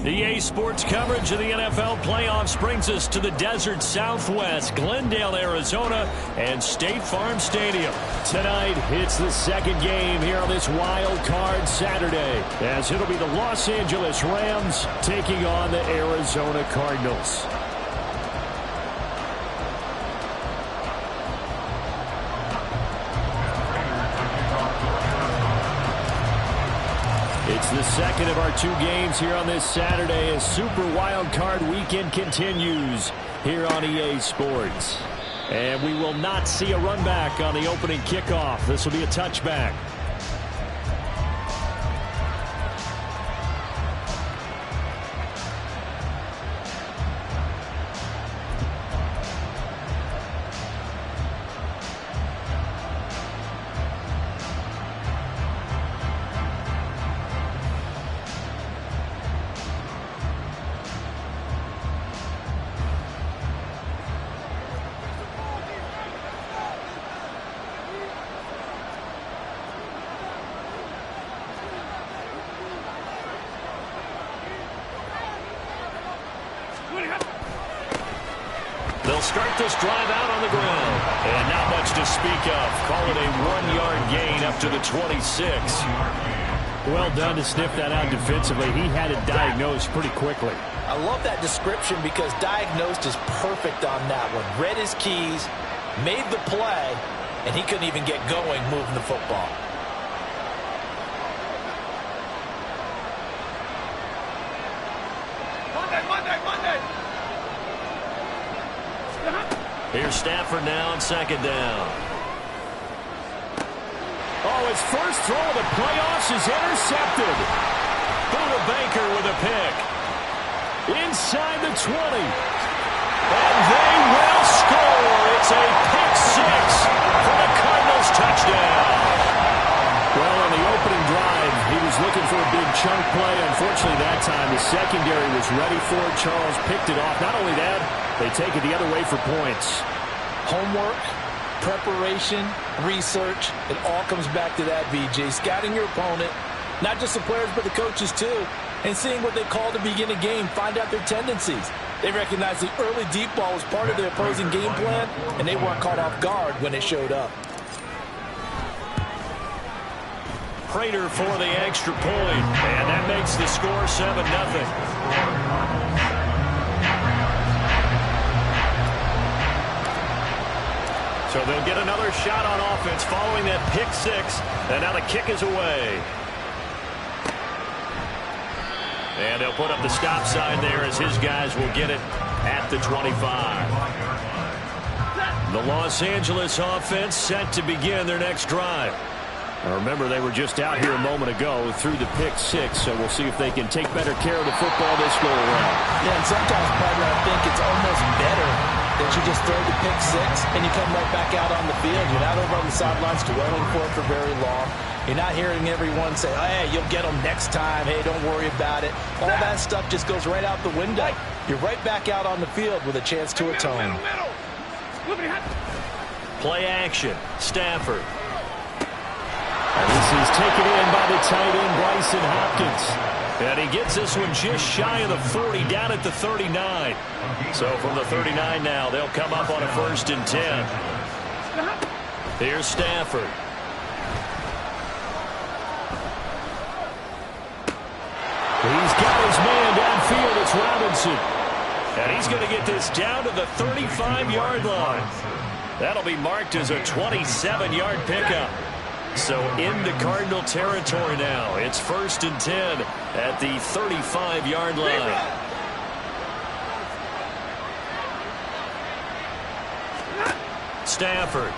EA Sports coverage of the NFL playoffs brings us to the desert Southwest, Glendale, Arizona, and State Farm Stadium. Tonight, it's the second game here on this wild card Saturday, as it'll be the Los Angeles Rams taking on the Arizona Cardinals. It's the second of our two games here on this Saturday as Super Wild Card Weekend continues here on EA Sports. And we will not see a run back on the opening kickoff. This will be a touchback. They'll start this drive out on the ground. And not much to speak of. Call it a 1-yard gain up to the 26. Well done to sniff that out defensively. He had it diagnosed pretty quickly. I love that description because diagnosed is perfect on that one. Read his keys, made the play, and he couldn't even get going moving the football. Monday. Here's Stafford now on second down. Oh, his first throw of the playoffs is intercepted. Buda Baker with a pick. Inside the 20. And they will score. It's a pick six for the Cardinals touchdown. Well, on the opening drive, he was looking for a big chunk play. Unfortunately, that time, the secondary was ready for it. Charles picked it off. Not only that, they take it the other way for points. Homework, preparation, research, it all comes back to that, VJ. Scouting your opponent, not just the players, but the coaches too, and seeing what they call to begin a game, find out their tendencies. They recognize the early deep ball was part of the opposing game plan, and they weren't caught off guard when it showed up. Prater for the extra point, and that makes the score 7-0. So they'll get another shot on offense following that pick six, and now the kick is away. And they'll put up the stop sign there as his guys will get it at the 25. The Los Angeles offense set to begin their next drive. Now remember, they were just out here a moment ago through the pick six, so we'll see if they can take better care of the football this go around. Yeah, and sometimes, partner, I think it's almost better that you just throw the pick six and you come right back out on the field. You're not over on the sidelines dwelling for it for very long. You're not hearing everyone say, oh, hey, you'll get them next time. Hey, don't worry about it. All that stuff just goes right out the window. You're right back out on the field with a chance to atone. Play action. Stafford. And this is taken in by the tight end, Bryson Hopkins. And he gets this one just shy of the 40, down at the 39. So from the 39 now, they'll come up on a 1st and 10. Here's Stafford. He's got his man downfield. It's Robinson. And he's going to get this down to the 35-yard line. That'll be marked as a 27-yard pickup. So into Cardinal territory now. It's 1st and 10 at the 35-yard line. Stafford.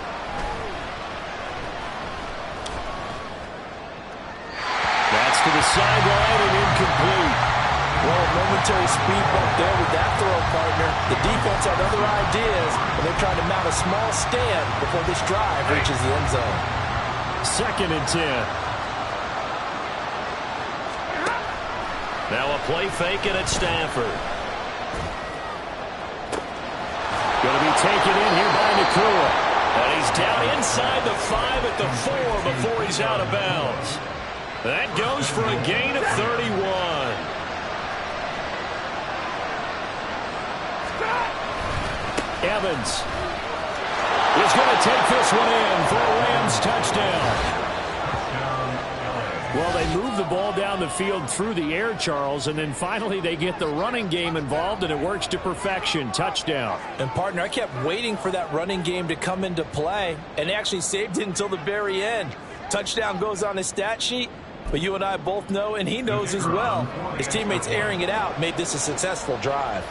That's to the sideline and incomplete. Well, a momentary speed bump there with that throw, partner. The defense had other ideas, and they're trying to mount a small stand before this drive reaches the end zone. 2nd and 10. Now a play fake and it's Stafford. Going to be taken in here by Nakua. And he's down inside the 5 at the 4 before he's out of bounds. That goes for a gain of 31. Evans is going to take this one in for a Rams touchdown. Well, they move the ball down the field through the air, Charles, and then finally they get the running game involved, and it works to perfection. Touchdown. And, partner, I kept waiting for that running game to come into play, and they actually saved it until the very end. Touchdown goes on his stat sheet, but you and I both know, and he knows as well, his teammates airing it out made this a successful drive.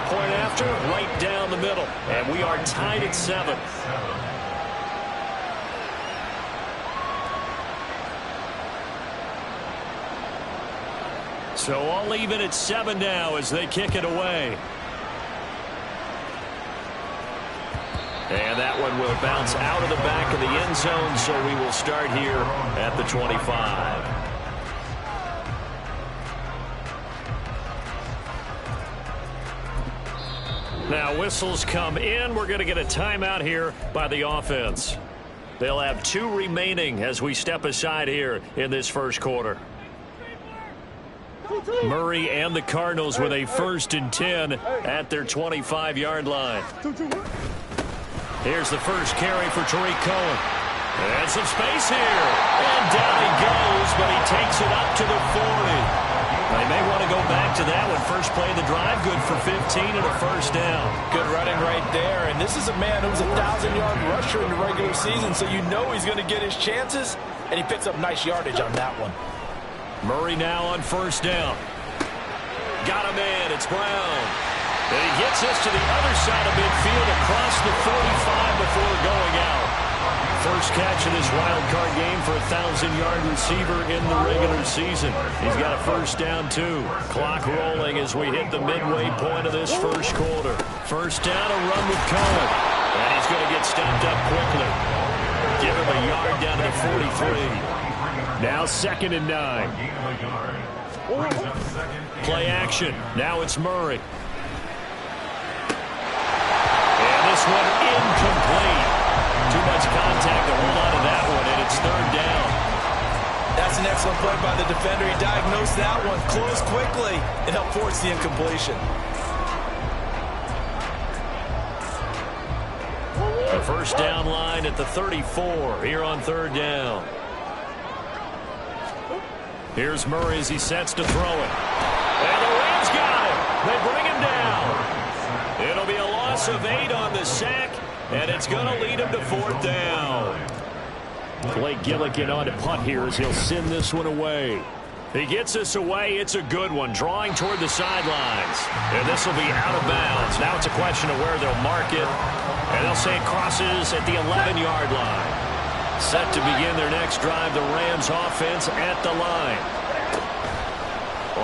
Point after, right down the middle. And we are tied at 7. So I'll leave it at 7 now as they kick it away. And that one will bounce out of the back of the end zone, so we will start here at the 25. Now whistles come in. We're going to get a timeout here by the offense. They'll have 2 remaining as we step aside here in this first quarter. Murray and the Cardinals with a 1st and 10 at their 25-yard line. Here's the first carry for Tariq Cohen. And some space here. And down he goes, but he takes it up to the 40. They may want to go back to that one. First play of the drive, good for 15 and a first down. Good running right there. And this is a man who's a 1,000-yard rusher in the regular season, so you know he's going to get his chances, and he picks up nice yardage on that one. Murray now on first down. Got him in. It's Brown. And he gets us to the other side of midfield across the 45 before going out. First catch of this wild card game for a 1,000-yard receiver in the regular season. He's got a first down, too. Clock rolling as we hit the midway point of this first quarter. First down, a run with Cohen. And he's going to get stopped up quickly. Give him a yard down to the 43. Now 2nd and 9. Play action. Now it's Murray. And this one incomplete. Too much contact to hold on to that one, and it's 3rd down. That's an excellent play by the defender. He diagnosed that one, closed quickly, and helped force the incompletion. The first down line at the 34 here on 3rd down. Here's Murray as he sets to throw it. And the Rams got him. They bring him down. It'll be a loss of 8 on the sack. And it's going to lead him to 4th down. Blake Gillikin on to punt here as he'll send this one away. He gets this away. It's a good one, drawing toward the sidelines. And this will be out of bounds. Now it's a question of where they'll mark it. And they'll say it crosses at the 11-yard line. Set to begin their next drive, the Rams offense at the line.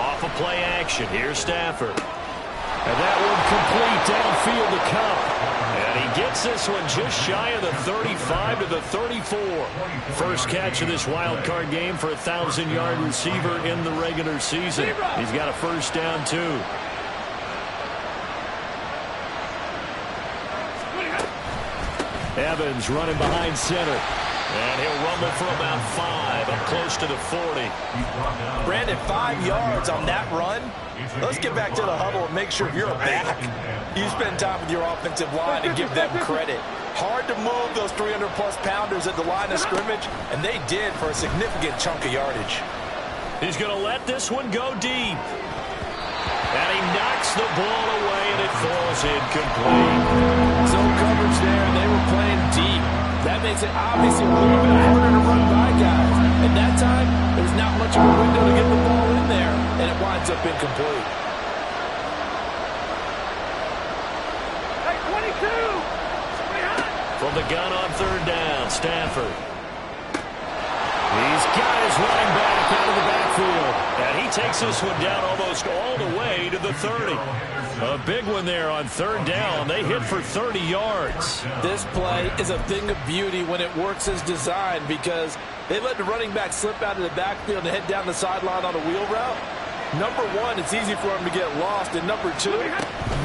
Off of play action. Here's Stafford. And that one complete downfield to Cup. And he gets this one just shy of the 35 to the 34. First catch of this wild card game for a 1,000-yard receiver in the regular season. He's got a first down, too. Evans running behind center. And he'll rumble for about 5, up close to the 40. Brandon, 5 yards on that run. Let's get back to the huddle and make sure you're back. You spend time with your offensive line and give them credit. Hard to move those 300-plus pounders at the line of scrimmage, and they did for a significant chunk of yardage. He's going to let this one go deep. And he knocks the ball away, and it falls incomplete. Zone coverage there, and they were playing deep. That makes it obviously a little bit harder to run by guys. And that time, there's not much of a window to get the ball in there, and it winds up incomplete. Hey, 22! From the gun on 3rd down, Stafford. He's got his running back out of the backfield. And he takes this one down almost all the way to the 30. A big one there on 3rd down. They hit for 30 yards. This play is a thing of beauty when it works as designed because they let the running back slip out of the backfield and head down the sideline on a wheel route. Number one, it's easy for him to get lost. And number two,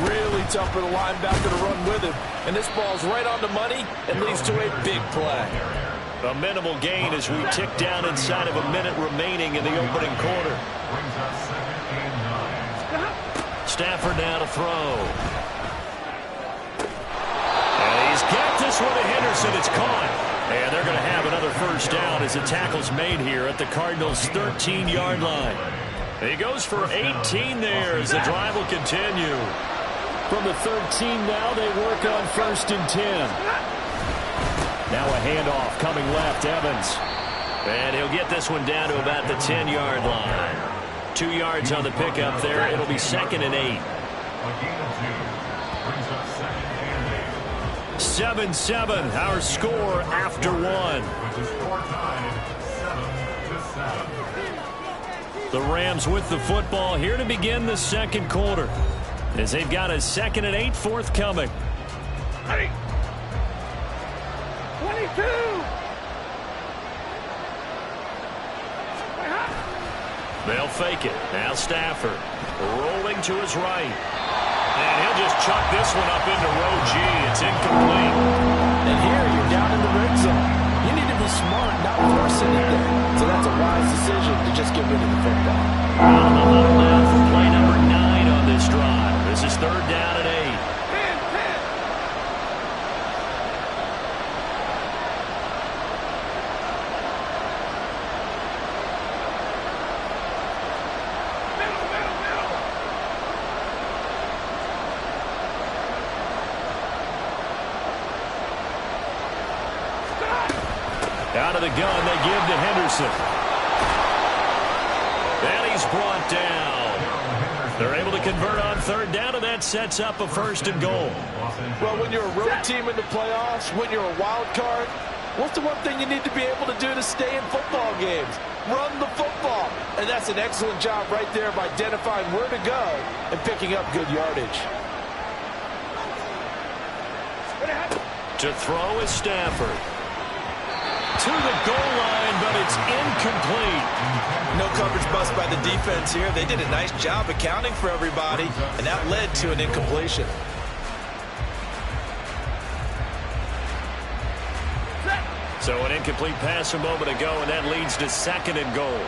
really tough for the linebacker to run with him. And this ball's right on the money and leads to a big play. A minimal gain as we tick down inside of a minute remaining in the opening quarter. Stafford now to throw. And he's got this one to Henderson. It's caught. And they're going to have another first down as the tackle's made here at the Cardinals' 13-yard line. He goes for 18 there as the drive will continue. From the 13 now, they work on 1st and 10. Now a handoff coming left, Evans. And he'll get this one down to about the 10-yard line. 2 yards on the pickup there. It'll be 2nd and 8. 7-7, our score after 1. The Rams with the football here to begin the second quarter, as they've got a 2nd and 8 forthcoming. 22. They'll fake it. Now Stafford rolling to his right. And he'll just chuck this one up into row G. It's incomplete. And here you're down in the red zone. You need to be smart, not force anything. So that's a wise decision to just get rid of the football. Out of the huddle now for play number 9 on this drive. This is 3rd down and 8. Out of the gun, they give to Henderson. And he's brought down. They're able to convert on 3rd down, and that sets up a 1st and goal. Well, when you're a road team in the playoffs, when you're a wild card, what's the one thing you need to be able to do to stay in football games? Run the football. And that's an excellent job right there of identifying where to go and picking up good yardage. To throw is Stafford. To the goal line, but it's incomplete. No coverage bust by the defense here. They did a nice job accounting for everybody, and that led to an incompletion. So an incomplete pass a moment ago, and that leads to 2nd and goal.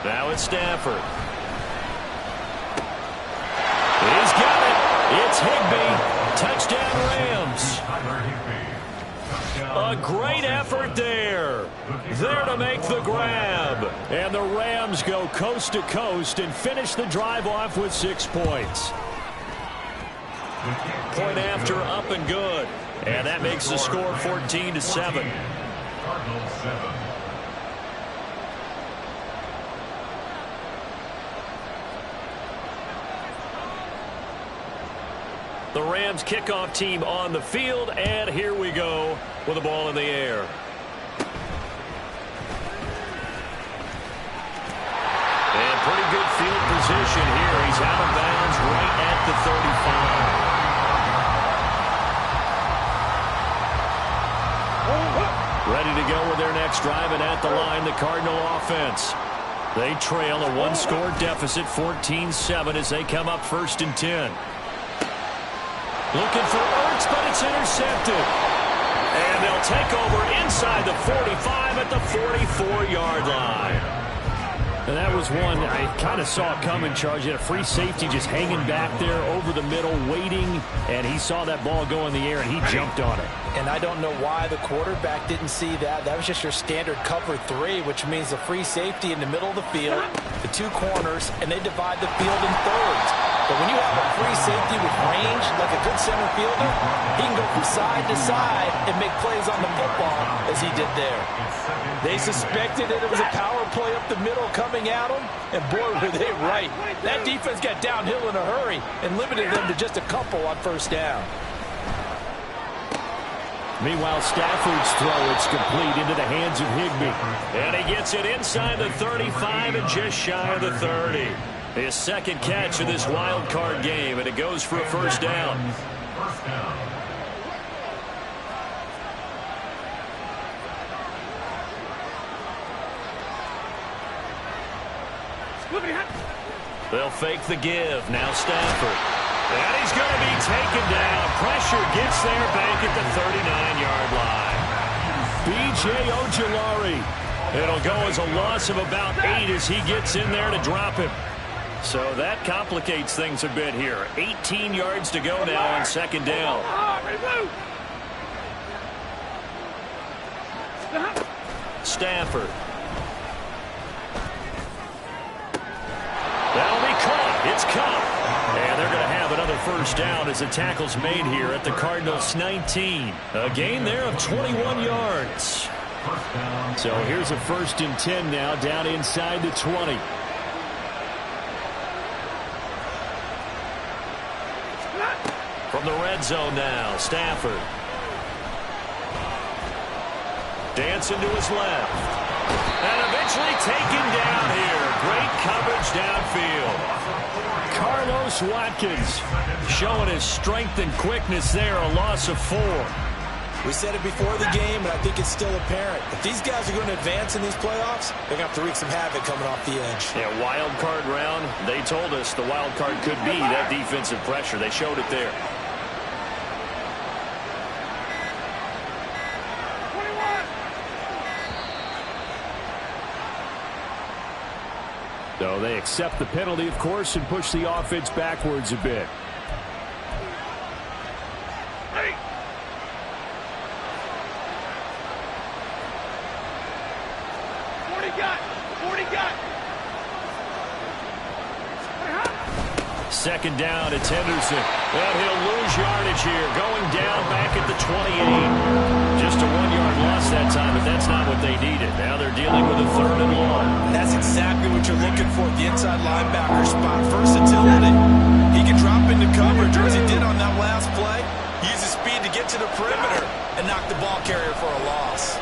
Now it's Stafford. He's got it. It's Higbee. Touchdown Rams. A great effort there. There to make the grab. And the Rams go coast to coast and finish the drive off with 6 points. Point after up and good. And that makes the score 14-7. The Rams kickoff team on the field, and here we go with the ball in the air. And pretty good field position here. He's out of bounds right at the 35. Ready to go with their next drive, and at the line, the Cardinal offense. They trail a 1-score deficit, 14-7, as they come up 1st and 10. Looking for Ertz, but it's intercepted. And they'll take over inside the 45 at the 44-yard line. And that was one I kind of saw coming, Charge. He had a free safety just hanging back there over the middle, waiting, and he saw that ball go in the air, and he jumped on it. And I don't know why the quarterback didn't see that. That was just your standard cover 3, which means the free safety in the middle of the field, the 2 corners, and they divide the field in thirds. But when you have a free safety with range, like a good center fielder, he can go from side to side and make plays on the football as he did there. They suspected that it was a power play up the middle coming at them, and boy, were they right. That defense got downhill in a hurry and limited them to just a couple on 1st down. Meanwhile, Stafford's throw, it's complete into the hands of Higbee. And he gets it inside the 35 and just shy of the 30. His 2nd catch of this wild card game, and it goes for a 1st down. They'll fake the give. Now Stafford. And he's going to be taken down. Pressure gets there back at the 39-yard line. B.J. Ojulari. It'll go as a loss of about 8 as he gets in there to drop him. So that complicates things a bit here. 18 yards to go now on second down. Stafford. That'll be caught. It's caught. And they're going to have another first down as the tackle's made here at the Cardinals' 19. A gain there of 21 yards. So here's a 1st and 10 now down inside the 20. From the red zone now, Stafford. Dancing to his left. And eventually taken down here. Great coverage downfield. Carlos Watkins showing his strength and quickness there. A loss of 4. We said it before the game, and I think it's still apparent. If these guys are going to advance in these playoffs, they're going to have to wreak some havoc coming off the edge. Yeah, wild card round. They told us the wild card could be that defensive pressure. They showed it there. 21. So they accept the penalty, of course, and push the offense backwards a bit. Hey. 40 got. Second down, it's Henderson. And he'll lose yardage here, going down back at the 28. Just a 1-yard loss that time, but that's not what they needed. Now they're dealing with a 3rd and long. That's exactly what you're looking for at the inside linebacker spot. Versatility. He can drop into coverage, or as he did on that last play, use his speed to get to the perimeter and knock the ball carrier for a loss.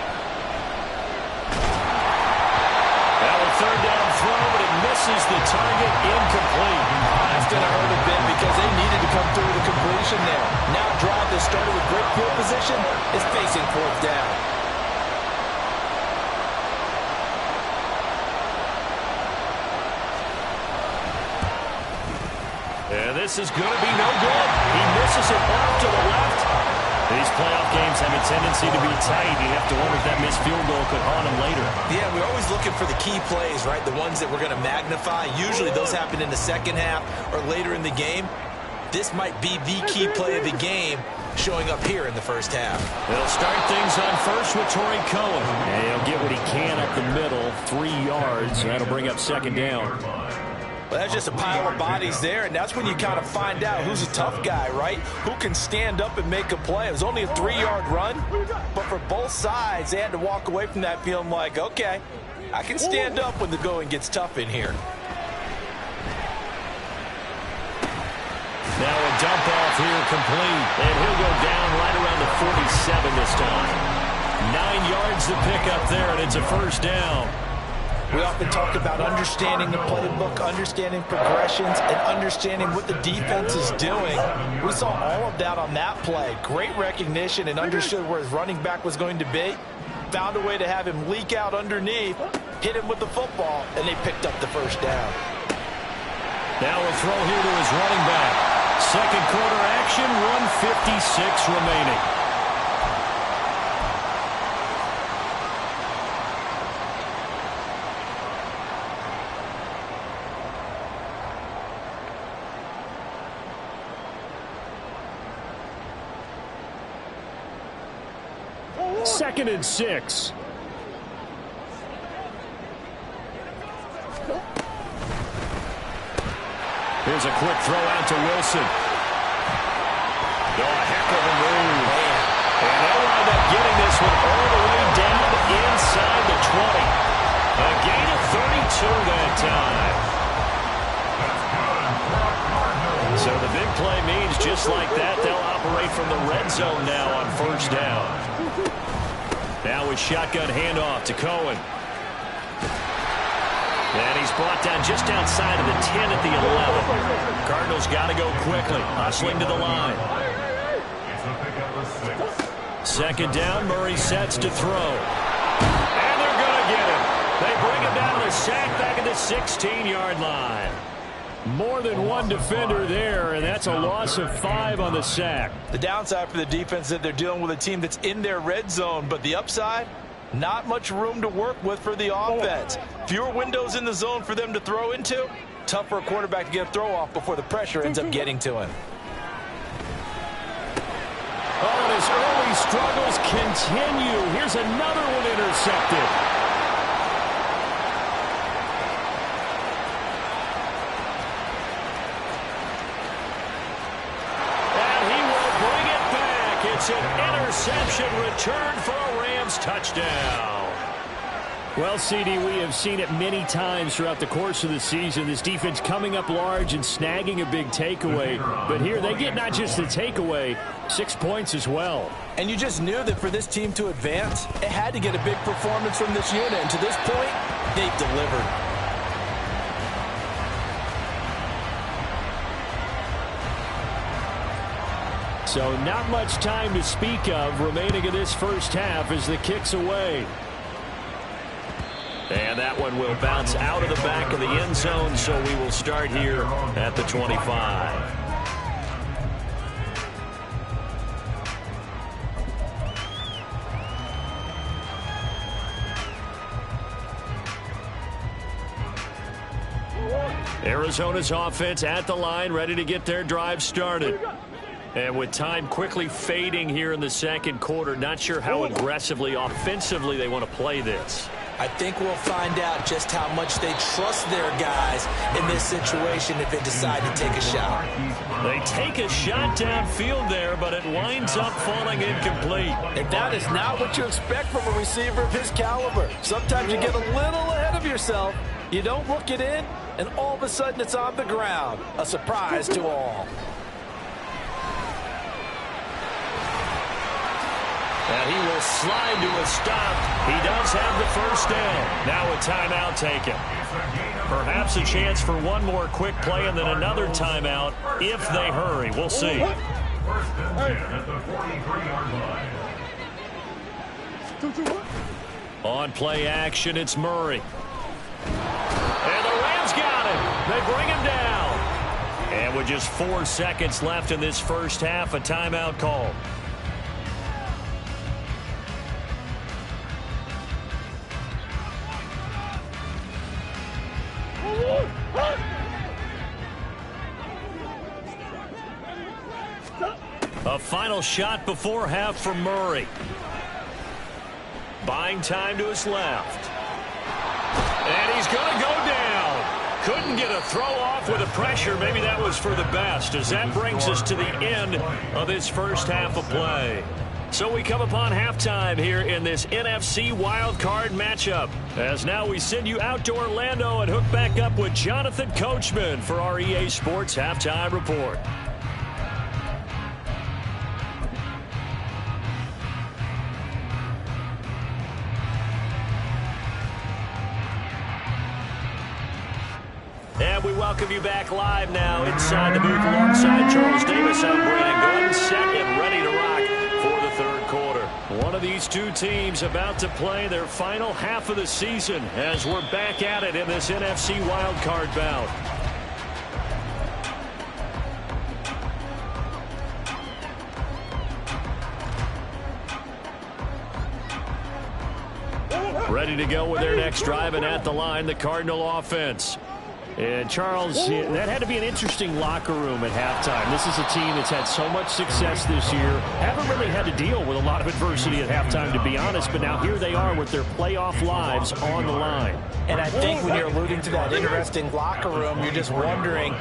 Now a 3rd down throw, but it misses the target, incomplete. That's going to hurt a bit because they needed to come through with a completion there. Now a drive that started with great field position is facing 4th down. And this is going to be no good. He misses it off to the left. These playoff games have a tendency to be tight. You have to wonder if that missed field goal could haunt him later. Yeah, we're always looking for the key plays, right? The ones that we're going to magnify. Usually those happen in the second half or later in the game. This might be the key play of the game showing up here in the first half. They'll start things on first with Torrey Cohen. And he'll get what he can up the middle, 3 yards. That'll bring up second down. Well, that's just a pile of bodies there, and that's when you kind of find out who's a tough guy, right? Who can stand up and make a play. It was only a 3-yard run, but for both sides, they had to walk away from that feeling like, okay, I can stand up when the going gets tough in here. Now a dump off here complete, and he'll go down right around the 47 this time. 9 yards to pick up there, and it's a first down. We often talk about understanding the playbook, understanding progressions, and understanding what the defense is doing. We saw all of that on that play. Great recognition and understood where his running back was going to be. Found a way to have him leak out underneath, hit him with the football, and they picked up the first down. Now a throw here to his running back. Second quarter action, 1:56 remaining. Second and 6. Here's a quick throw out to Wilson. Oh, a heck of a move. And they'll wind up getting this one all the way down inside the 20. A gain of 32 that time. So the big play means just like that, they'll operate from the red zone now on first down. Now with shotgun handoff to Cohen. And he's brought down just outside of the 10 at the 11. Cardinals got to go quickly, hustling to the line. Second down, Murray sets to throw. And they're going to get him. They bring him down to the sack back at the 16-yard line. More than one defender there, and that's a loss of 5 on the sack. The downside for the defense is that they're dealing with a team that's in their red zone, but the upside, not much room to work with for the offense. Fewer windows in the zone for them to throw into. Tough for a quarterback to get a throw off before the pressure ends up getting to him. Oh, and his early struggles continue. Here's another one intercepted. It's an interception returned for a Rams touchdown. Well, CD, we have seen it many times throughout the course of the season. This defense coming up large and snagging a big takeaway. But here they get not just the takeaway, 6 points as well. And you just knew that for this team to advance, it had to get a big performance from this unit. And to this point, they've delivered. So not much time to speak of remaining in this first half as the kick's away. And that one will bounce out of the back of the end zone, so we will start here at the 25. Arizona's offense at the line, ready to get their drive started. And with time quickly fading here in the second quarter, not sure how aggressively, offensively they want to play this. I think we'll find out just how much they trust their guys in this situation if they decide to take a shot. They take a shot downfield there, but it winds up falling incomplete. And that is not what you expect from a receiver of his caliber. Sometimes you get a little ahead of yourself. You don't look it in, and all of a sudden it's on the ground. A surprise to all. And he will slide to a stop. He does have the first down. Now a timeout taken. Perhaps a chance for one more quick play and then another timeout if they hurry. We'll see. On play action, it's Murray. And the Rams got him. They bring him down. And with just 4 seconds left in this first half, a timeout call. A final shot before half for Murray. Buying time to his left. And he's going to go down. Couldn't get a throw off with the pressure. Maybe that was for the best, as that brings us to the end of this first half of play. So we come upon halftime here in this NFC wildcard matchup. As now we send you out to Orlando and hook back up with Jonathan Coachman for our EA Sports Halftime Report. And we welcome you back live now inside the booth alongside Charles Davis. I'm Brandon Gordon, set and ready to rock for the third quarter. One of these two teams about to play their final half of the season as we're back at it in this NFC wildcard bout. Ready to go with their next drive, and at the line, the Cardinal offense. And, Charles, that had to be an interesting locker room at halftime. This is a team that's had so much success this year. Haven't really had to deal with a lot of adversity at halftime, to be honest. But now here they are with their playoff lives on the line. And I think when you're alluding to that interesting locker room, you're just wondering,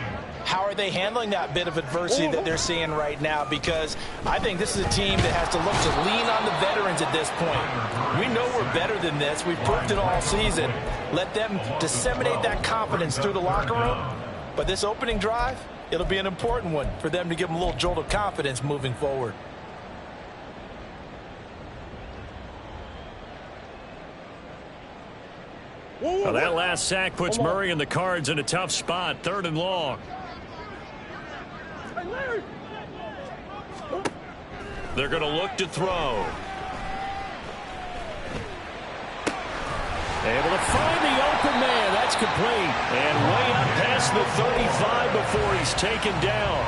how are they handling that bit of adversity that they're seeing right now? Because I think this is a team that has to look to lean on the veterans at this point. We know we're better than this. We've proved it all season. Let them disseminate that confidence through the locker room. But this opening drive, it'll be an important one for them to give them a little jolt of confidence moving forward. Well, that last sack puts Murray and the Cards in a tough spot, 3rd and long. They're going to look to throw. Able to find the open man. That's That's complete. And way up past the 35 before he's taken down.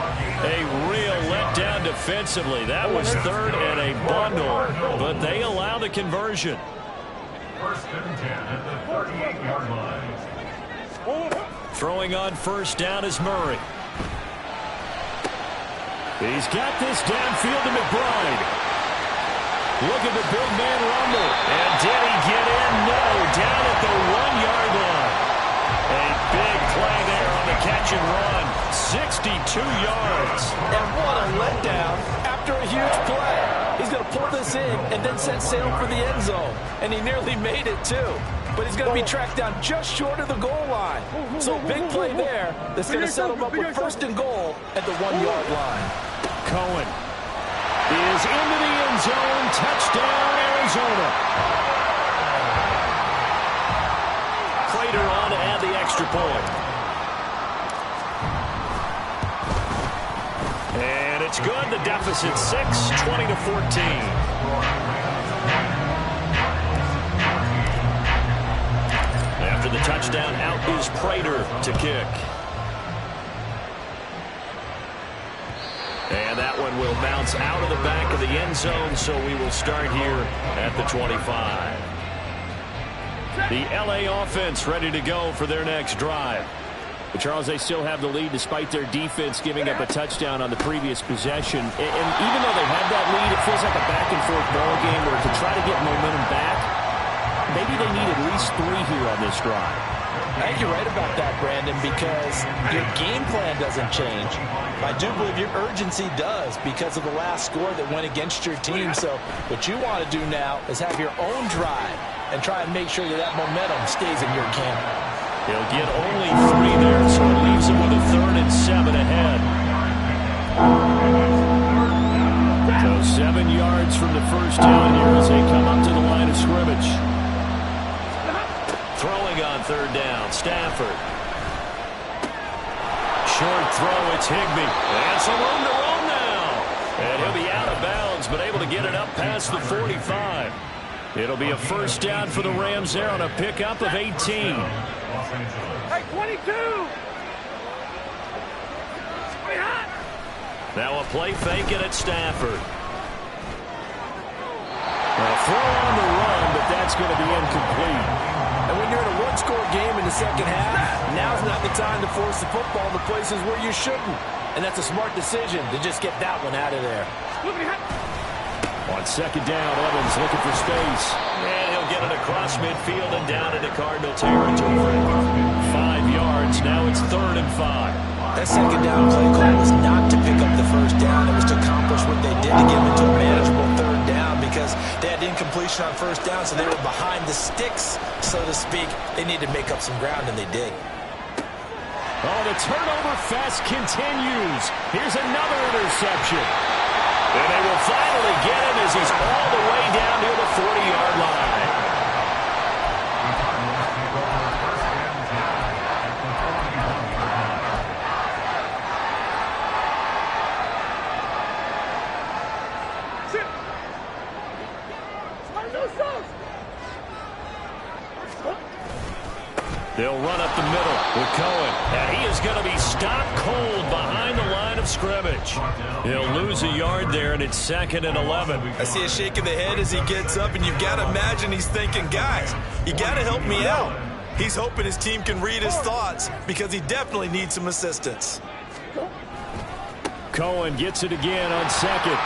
A real letdown defensively. That was third and a bundle, but they allow the conversion. First and 10 at the 38-yard line. Throwing on first down is Murray. He's got this downfield to McBride. Look at the big man rumble. And did he get in? No. Down at the 1-yard line. A big play there on the catch and run. 62 yards. And what a letdown after a huge play. He's going to pull this in and then set sail for the end zone. And he nearly made it, too. But he's going to be tracked down just short of the goal line. So big play there that's going to set him up with first and goal at the 1-yard line. Cohen is into the end zone. Touchdown, Arizona. Prater on to add the extra point. And it's good. The deficit 6, 20-14. After the touchdown, out is Prater to kick. And that one will bounce out of the back of the end zone, so we will start here at the 25. The LA offense ready to go for their next drive. But Charles, they still have the lead despite their defense giving up a touchdown on the previous possession. And even though they have that lead, it feels like a back-and-forth ball game where to try to get momentum back, maybe they need at least 3 here on this drive. I think you're right about that, Brandon, because your game plan doesn't change. I do believe your urgency does because of the last score that went against your team. So what you want to do now is have your own drive and try and make sure that that momentum stays in your camp. He'll get only 3 there, so it leaves him with a 3rd and 7 ahead. So 7 yards from the first down here as they come up to the line of scrimmage. Throwing on 3rd down, Stafford. Short throw, it's Higbee. And some room to roll now. And he'll be out of bounds, but able to get it up past the 45. It'll be a first down for the Rams there on a pickup of 18. Hey, 22! Now a play fake it at Stafford. A throw on the run, but that's going to be incomplete. And when you're in a one-score game in the second half, now's not the time to force the football to places where you shouldn't. And that's a smart decision to just get that one out of there. On second down, Evans looking for space. And he'll get it across midfield and down into Cardinal territory. 5 yards. Now it's 3rd and 5. That second down play call was not to pick up the first down. It was to accomplish what they did to get them into a manageable 3rd down because they had incompletion on first down, so they were behind the sticks, so to speak. They needed to make up some ground, and they did. Oh, the turnover fest continues. Here's another interception. And they will finally get him as he's all the way down near the 40-yard line. They'll run up the middle with Cohen. And he is going to be stopped cold behind the line of scrimmage. He'll lose a yard there, and it's 2nd and 11. I see a shake of the head as he gets up, and you've got to imagine he's thinking, guys, you got to help me out. He's hoping his team can read his thoughts because he definitely needs some assistance. Cohen gets it again on 2nd.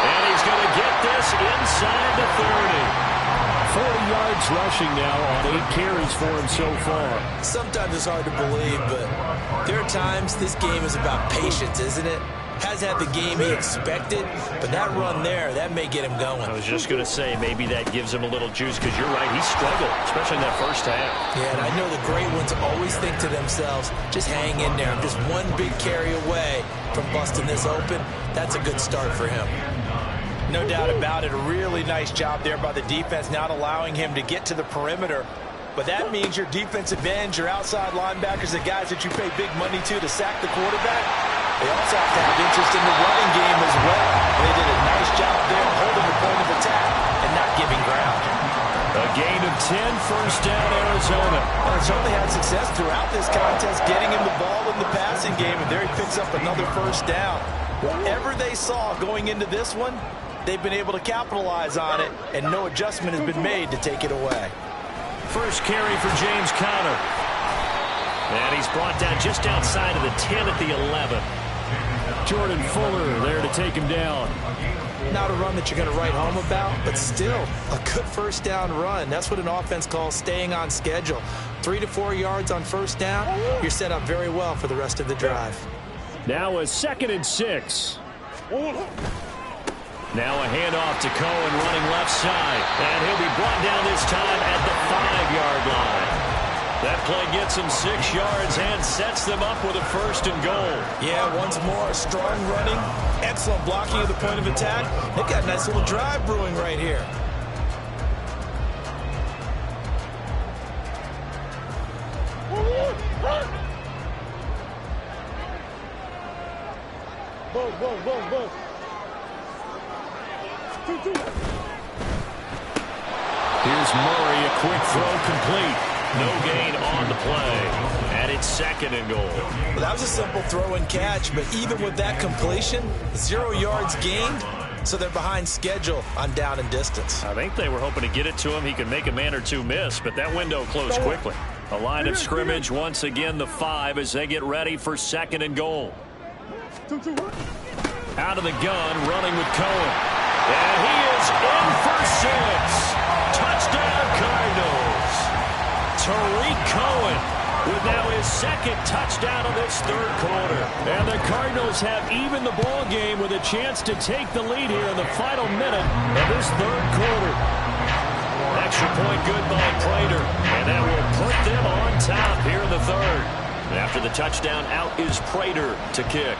And he's going to get this inside the 30. 40 yards rushing now on 8 carries for him so far. Sometimes it's hard to believe, but there are times this game is about patience, isn't it? Hasn't had the game he expected, but that run there, that may get him going. I was just going to say, maybe that gives him a little juice, because you're right, he struggled, especially in that first half. Yeah, and I know the great ones always think to themselves, just hang in there. I'm just one big carry away from busting this open. That's a good start for him. No doubt about it. A really nice job there by the defense, not allowing him to get to the perimeter. But that means your defensive ends, your outside linebackers, the guys that you pay big money to sack the quarterback, they also have to have interest in the running game as well. They did a nice job there holding the point of attack and not giving ground. A gain of 10, first down, Arizona. Well, certainly had success throughout this contest, getting him the ball in the passing game, and there he picks up another first down. Whatever they saw going into this one, they've been able to capitalize on it, and no adjustment has been made to take it away. First carry for James Conner. And he's brought down just outside of the 10 at the 11. Jordan Fuller there to take him down. Not a run that you're going to write home about, but still a good first down run. That's what an offense calls staying on schedule. 3 to 4 yards on first down, you're set up very well for the rest of the drive. Now a 2nd and 6. Now a handoff to Cohen running left side. And he'll be brought down this time at the 5-yard line. That play gets him 6 yards and sets them up with a 1st and goal. Yeah, once more, strong running, excellent blocking at the point of attack. They've got a nice little drive brewing right here. Here's Murray, a quick throw complete. No gain on the play. And it's 2nd and goal. Well, that was a simple throw and catch, but even with that completion, 0 yards gained, so they're behind schedule on down and distance. I think they were hoping to get it to him. He could make a man or two miss, but that window closed quickly. A line of scrimmage, once again the 5 as they get ready for 2nd and goal. Out of the gun, running with Cohen. And he is in for 6. Touchdown, Cardinals. Tariq Cohen with now his 2nd touchdown of this 3rd quarter. And the Cardinals have evened the ball game with a chance to take the lead here in the final minute of this 3rd quarter. Extra point good by Prater. And that will put them on top here in the 3rd. After the touchdown, out is Prater to kick.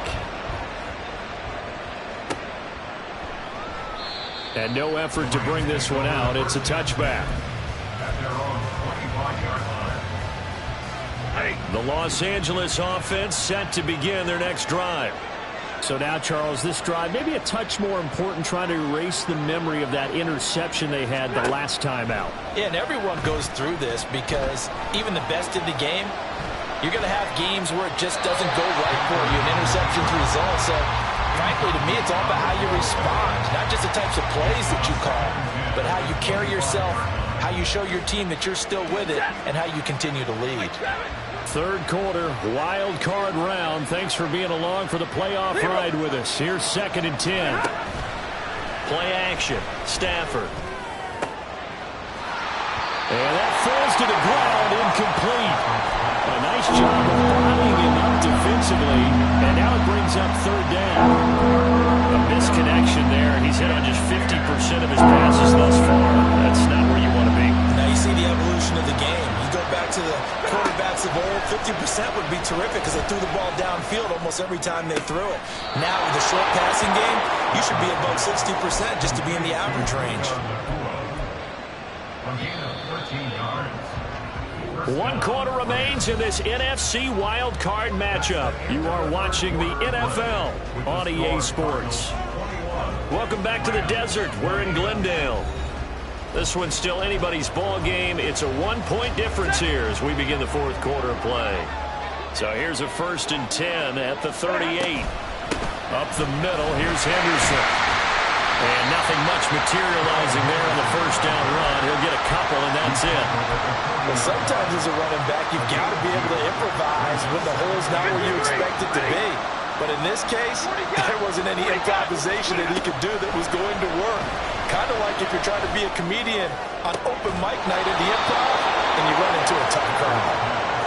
And no effort to bring this one out. It's a touchback. The Los Angeles offense set to begin their next drive. So now, Charles, this drive maybe a touch more important, trying to erase the memory of that interception they had the last time out. Yeah, and everyone goes through this because even the best in the game, you're going to have games where it just doesn't go right for you. An interception's result. So, frankly, to me, it's all about how you respond. Not just the types of plays that you call, but how you carry yourself, how you show your team that you're still with it, and how you continue to lead. 3rd quarter, wild card round. Thanks for being along for the playoff ride with us. Here's 2nd and 10. Play action. Stafford. And that falls to the ground, incomplete. A nice job of bodying him up defensively. And now it brings up 3rd down. A misconnection there. He's hit on just 50% of his passes thus far. That's not where you want to be. Now you see the evolution of the game. You go back to the quarterbacks of old, 50% would be terrific because they threw the ball downfield almost every time they threw it. Now with the short passing game, you should be above 60% just to be in the average range. 1 quarter remains in this NFC wild card matchup. You are watching the NFL on EA Sports. Welcome back to the desert. We're in Glendale. This one's still anybody's ball game. It's a 1-point difference here as we begin the 4th quarter of play. So here's a 1st and 10 at the 38. Up the middle, here's Henderson. And nothing much materializing there on the 1st down run. He'll get a couple, and that's it. Well, sometimes as a running back, you've got to be able to improvise when the hole's not where you expect it to be. But in this case, there wasn't any improvisation that he could do that was going to work. Kind of like if you're trying to be a comedian on open mic night at the Improv and you run into a tough crowd.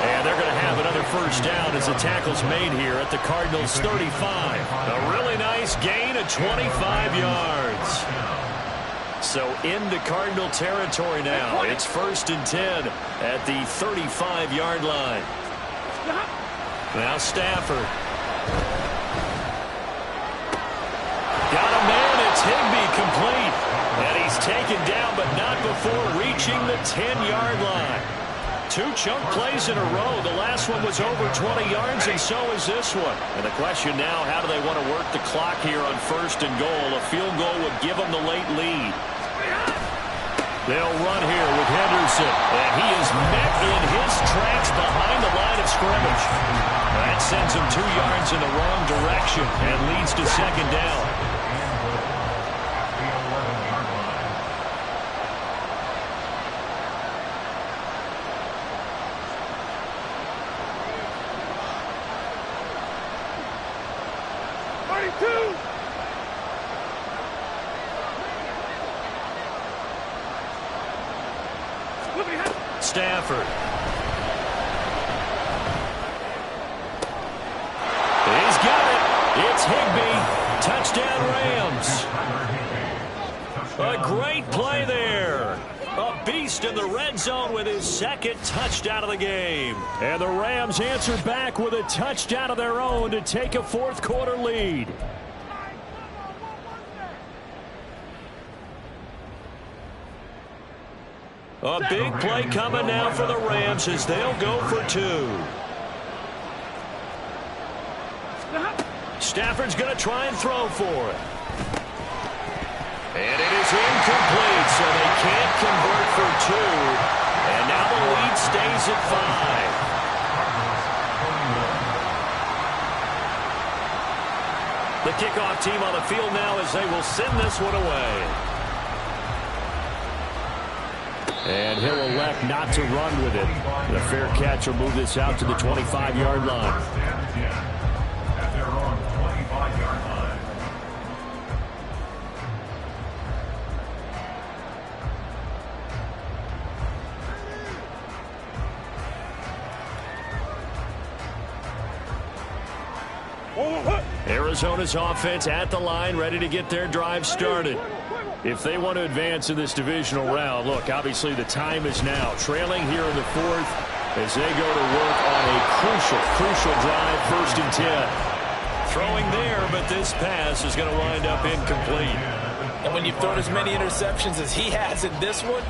And they're going to have another 1st down as the tackle's made here at the Cardinals' 35. A really nice gain of 25 yards. So into Cardinal territory now. It's 1st and 10 at the 35-yard line. Now Stafford. Got a man, it's Higbee, complete. And he's taken down, but not before reaching the 10-yard line. 2 chunk plays in a row. The last one was over 20 yards, and so is this one. And the question now, how do they want to work the clock here on 1st and goal? A field goal would give them the late lead. They'll run here with Henderson, and he is met in his tracks behind the line of scrimmage. That sends him 2 yards in the wrong direction and leads to second down. Stafford. He's got it. It's Higbee. Touchdown Rams. A great play there. A beast in the red zone with his second touchdown of the game. And the Rams answer back with a touchdown of their own to take a fourth-quarter lead. A big play coming now for the Rams as they'll go for 2. Stafford's going to try and throw for it. And it is incomplete, so they can't convert for 2. And now the lead stays at 5. The kickoff team on the field now as they will send this one away. And he'll elect not to run with it. The fair catch will move this out to the 25-yard line. At their own 25-yard line. Arizona's offense at the line, ready to get their drive started. If they want to advance in this divisional round, look, obviously the time is now. Trailing here in the 4th as they go to work on a crucial drive, 1st and 10. Throwing there, but this pass is going to wind up incomplete. And when you've thrown as many interceptions as he has in this one,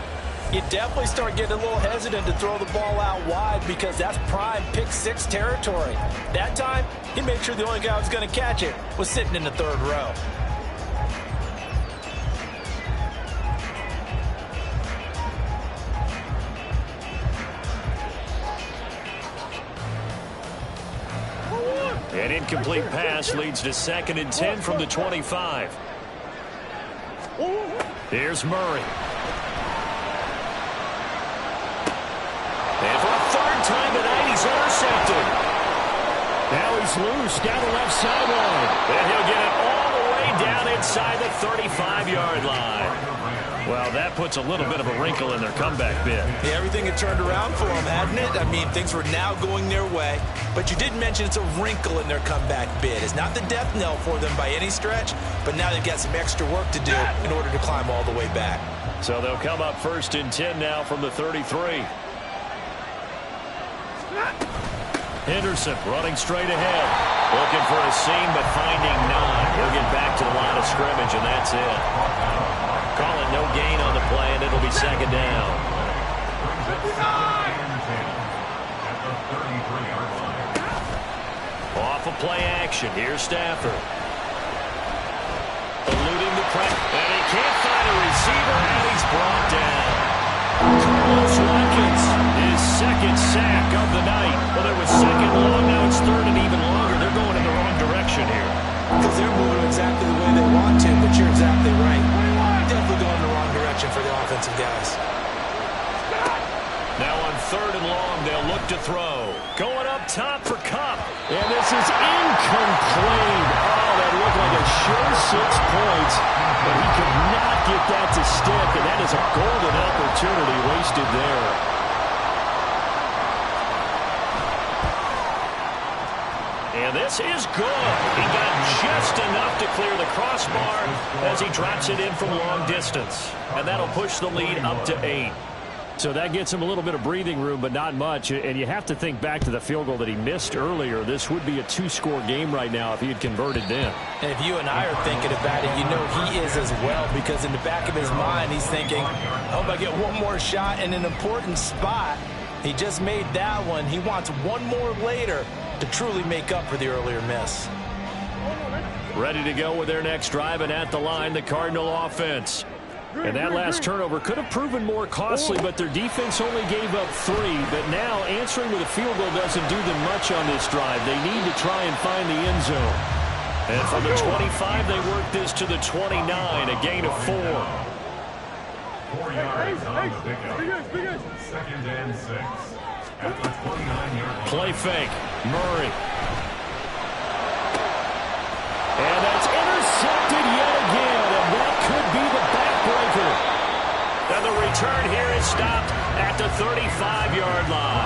you definitely start getting a little hesitant to throw the ball out wide because that's prime pick 6 territory. That time, he made sure the only guy who was going to catch it was sitting in the 3rd row. An incomplete pass leads to 2nd and 10 from the 25. Here's Murray. And for a 3rd time tonight, he's intercepted. Now he's loose down the left sideline. And he'll get it all the way down inside the 35-yard line. Well, that puts a little bit of a wrinkle in their comeback bid. Yeah, everything had turned around for them, hadn't it? I mean, things were now going their way. But you did mention it's a wrinkle in their comeback bid. It's not the death knell for them by any stretch, but now they've got some extra work to do in order to climb all the way back. So they'll come up 1st and 10 now from the 33. Henderson running straight ahead. Looking for a seam, but finding none. He'll get back to the line of scrimmage, and that's it. Calling no gain on the play, and it'll be 2nd down. Off of play action. Here's Stafford. Eluding the press. And he can't find a receiver, and he's brought down. Carlos Watkins, his 2nd sack of the night. Well, there was 2nd long, now it's 3rd and even longer. They're going in the wrong direction here. Because they're moving exactly the way they want to, but you're exactly right. Definitely going in the wrong direction for the offensive guys. Now on 3rd and long, they'll look to throw. Going up top for Kupp. And this is incomplete. Oh, that looked like a sure 6 points. But he could not get that to stick, and that is a golden opportunity wasted there. And this is good. He got just enough to clear the crossbar as he drops it in from long distance. And that'll push the lead up to 8. So that gets him a little bit of breathing room, but not much. And you have to think back to the field goal that he missed earlier. This would be a 2-score game right now if he had converted then. And if you and I are thinking about it, you know he is as well, because in the back of his mind, he's thinking, I hope I get one more shot in an important spot. He just made that one. He wants one more later to truly make up for the earlier miss. Ready to go with their next drive, and at the line, the Cardinal offense. And that last turnover could have proven more costly, but their defense only gave up 3. But now answering with a field goal doesn't do them much on this drive. They need to try and find the end zone. And from the 25, they work this to the 29, a gain of 4. 4 yards on the pickup. Second and 6. At the 29-yard line. Play fake. Murray. And that's intercepted yet again, and that could be the backbreaker. And the return here is stopped at the 35-yard line.